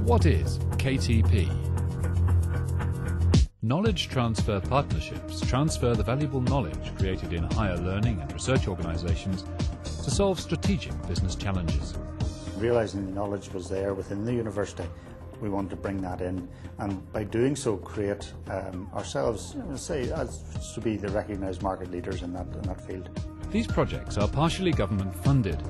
What is KTP? Knowledge Transfer Partnerships transfer the valuable knowledge created in higher learning and research organisations to solve strategic business challenges. Realising the knowledge was there within the university, we wanted to bring that in, and by doing so create ourselves, as to be the recognised market leaders in that field. These projects are partially government funded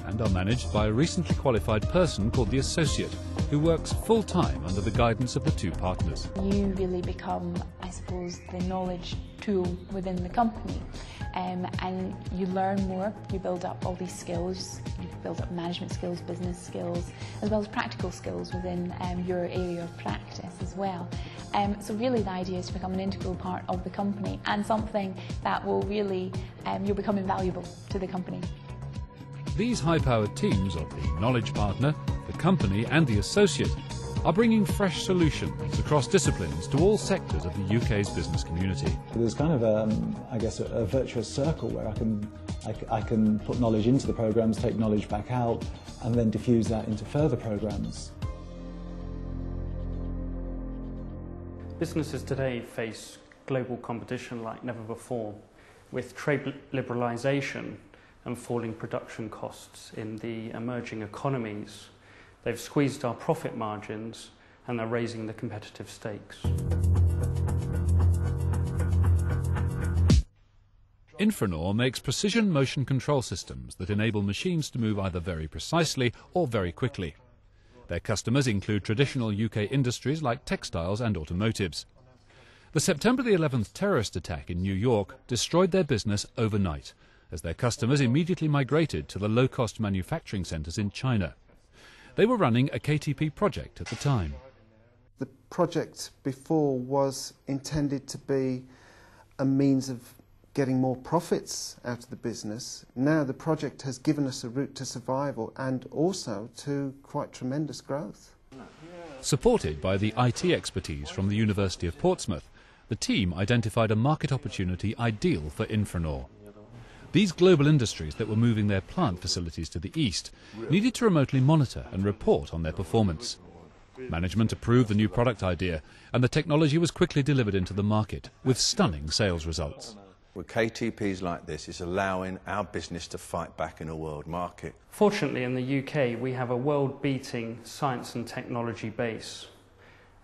and are managed by a recently qualified person called the Associate, who works full-time under the guidance of the two partners. You really become, I suppose, the knowledge tool within the company, and you learn more, you build up all these skills, you build up management skills, business skills, as well as practical skills within your area of practice as well. So really the idea is to become an integral part of the company and something that will really, you'll become invaluable to the company. These high-powered teams of the knowledge partner, the company and the associate are bringing fresh solutions across disciplines to all sectors of the UK's business community. There's kind of, I guess, a virtuous circle where I can put knowledge into the programmes, take knowledge back out, and then diffuse that into further programmes. Businesses today face global competition like never before, with trade liberalisation and falling production costs in the emerging economies. They've squeezed our profit margins and they're raising the competitive stakes. Infranor makes precision motion control systems that enable machines to move either very precisely or very quickly. Their customers include traditional UK industries like textiles and automotives. The September the 11th terrorist attack in New York destroyed their business overnight, as their customers immediately migrated to the low-cost manufacturing centres in China. They were running a KTP project at the time. The project before was intended to be a means of getting more profits out of the business. Now the project has given us a route to survival and also to quite tremendous growth. Supported by the IT expertise from the University of Portsmouth, the team identified a market opportunity ideal for Infranor. These global industries that were moving their plant facilities to the east needed to remotely monitor and report on their performance. Management approved the new product idea, and the technology was quickly delivered into the market with stunning sales results. With KTPs like this, it's allowing our business to fight back in a world market. Fortunately, in the UK, we have a world-beating science and technology base.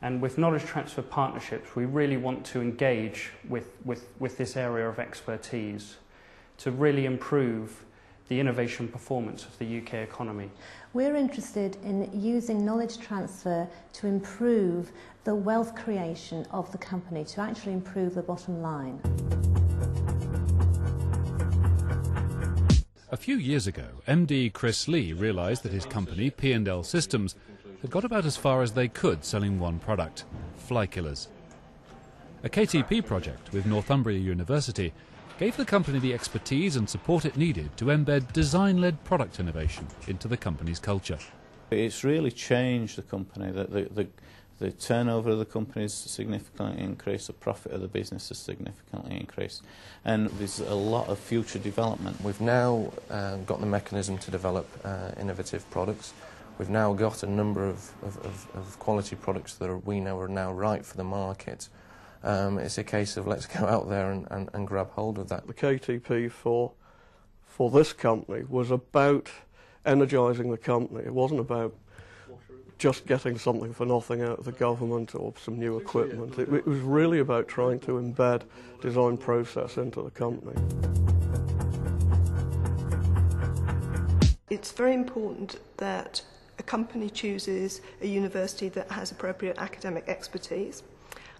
And with knowledge transfer partnerships, we really want to engage with this area of expertise to really improve the innovation performance of the UK economy. We're interested in using knowledge transfer to improve the wealth creation of the company, to actually improve the bottom line. A few years ago, MD Chris Lee realised that his company, P&L Systems, had got about as far as they could selling one product, fly killers. A KTP project with Northumbria University gave the company the expertise and support it needed to embed design-led product innovation into the company's culture. It's really changed the company. The turnover of the company has significantly increased, the profit of the business has significantly increased, and there's a lot of future development. We've now got the mechanism to develop innovative products. We've now got a number of quality products that we know are now right for the market. It's a case of let's go out there and grab hold of that. The KTP for this company was about energising the company. It wasn't about just getting something for nothing out of the government or some new equipment. It was really about trying to embed design process into the company. It's very important that a company chooses a university that has appropriate academic expertise.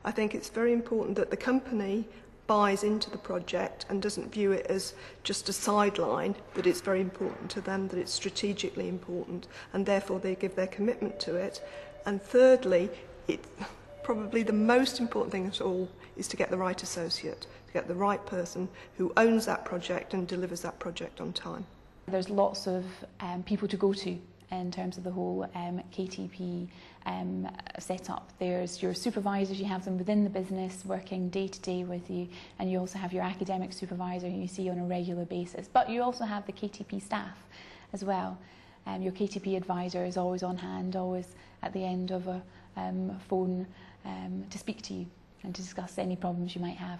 I think it's very important that the company buys into the project and doesn't view it as just a sideline, that it's very important to them, that it's strategically important, and therefore they give their commitment to it. And thirdly, probably the most important thing of all is to get the right associate, to get the right person who owns that project and delivers that project on time. There's lots of people to go to in terms of the whole KTP setup. There's your supervisors, you have them within the business working day to day with you, and you also have your academic supervisor who you see on a regular basis, but you also have the KTP staff as well. Your KTP advisor is always on hand, always at the end of a phone to speak to you and to discuss any problems you might have.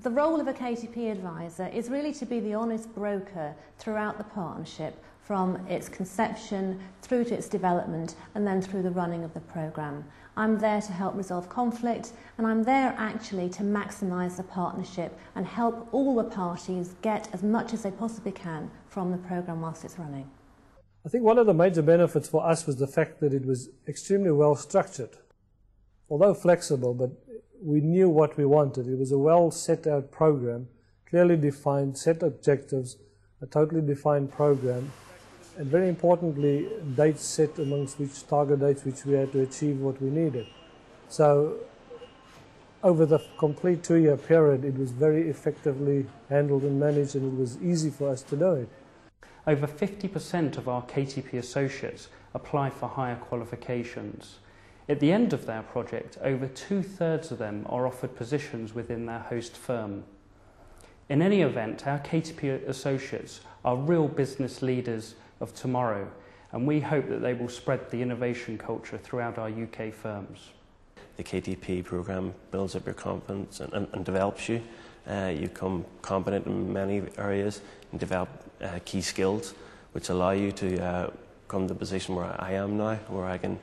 The role of a KTP advisor is really to be the honest broker throughout the partnership, from its conception through to its development and then through the running of the programme. I'm there to help resolve conflict, and I'm there actually to maximise the partnership and help all the parties get as much as they possibly can from the programme whilst it's running. I think one of the major benefits for us was the fact that it was extremely well structured. Although flexible, but we knew what we wanted. It was a well set out program, clearly defined, set objectives, a totally defined program, and very importantly, dates set amongst which target dates which we had to achieve what we needed. So over the complete 2-year period, it was very effectively handled and managed, and it was easy for us to do it. Over 50% of our KTP associates apply for higher qualifications. At the end of their project, over 2/3 of them are offered positions within their host firm. In any event, our KTP associates are real business leaders of tomorrow, and we hope that they will spread the innovation culture throughout our UK firms. The KTP programme builds up your confidence and develops you. You become competent in many areas and develop key skills which allow you to come to the position where I am now, where I can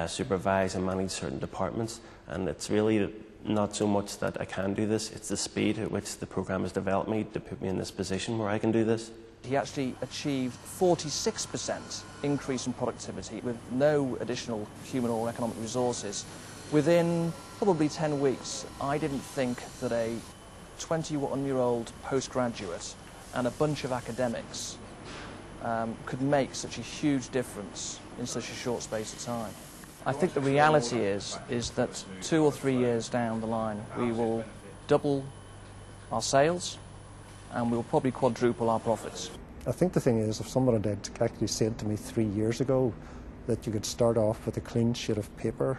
supervise and manage certain departments. And it's really not so much that I can do this, it's the speed at which the programme has developed me to put me in this position where I can do this. He actually achieved 46% increase in productivity with no additional human or economic resources within probably 10 weeks. I didn't think that a 21-year-old postgraduate and a bunch of academics could make such a huge difference in such a short space of time. I think the reality is that 2 or 3 years down the line we will double our sales and we will probably quadruple our profits. I think the thing is, if someone had actually said to me 3 years ago that you could start off with a clean sheet of paper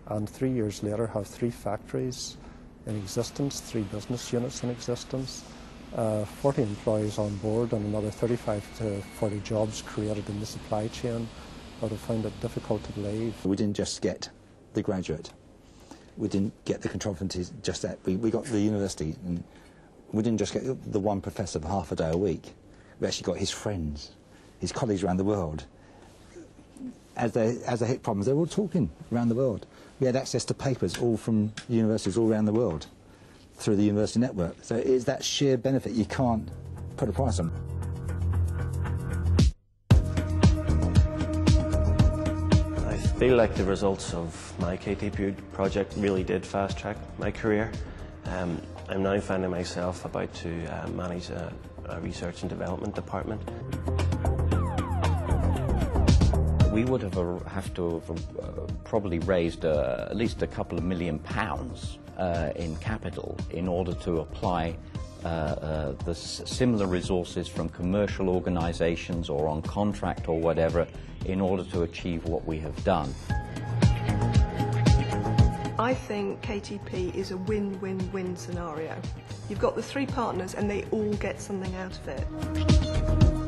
and 3 years later have 3 factories in existence, 3 business units in existence, 40 employees on board and another 35 to 40 jobs created in the supply chain, I would have found it difficult to believe. We didn't just get the graduate, we didn't get the control facilities just that. We got the university, and we didn't just get the one professor for half a day a week. We actually got his friends, his colleagues around the world. As they hit problems, they were all talking around the world. We had access to papers all from universities all around the world through the university network. So it's that sheer benefit you can't put a price on. I feel like the results of my KTP project really did fast-track my career. I'm now finding myself about to manage a research and development department. We would have probably raised at least a couple of £1 million in capital in order to apply the similar resources from commercial organisations or on contract or whatever in order to achieve what we have done. I think KTP is a win-win-win scenario. You've got the 3 partners and they all get something out of it.